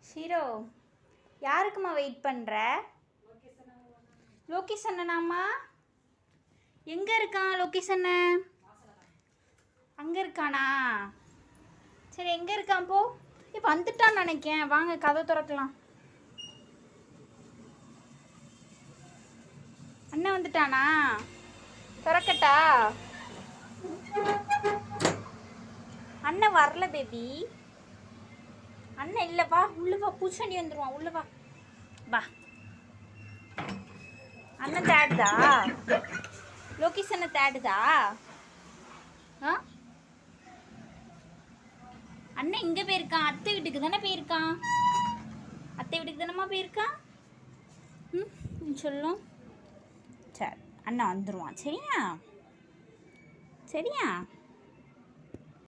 ஷீரோ, யாருக்குமா wait பண்ணுற? லோகேஷ் அண்ணனாம்மா? எங்கே இருக்கான் லோகேஷ் அண்ணன்? அங்கே இருக்கானா? சரி, எங்கே இருக்கான் போ. இப்போ வந்துட்டான்னு நினைக்கேன். வாங்க கதை திறக்கலாம். அண்ணன் வந்துட்டானா? திறக்கட்டா? அண்ணன் வரல பேபி. அண்ணன் இல்லை, வா உள்ள வா. பூச்சண்டி வந்துடுவான், உள்ள வா. வா. அண்ணன் தேடுதா? லோகேஷ் அண்ணன் தேடுதா? ஆ, அண்ணன் இங்கே போயிருக்கான். அத்தை வீட்டுக்கு தானே போயிருக்கான். அத்தை வீட்டுக்கு தானேம்மா போயிருக்கான். சொல்லும். சரி, அண்ணன் வந்துடுவான். சரியா? சரியா?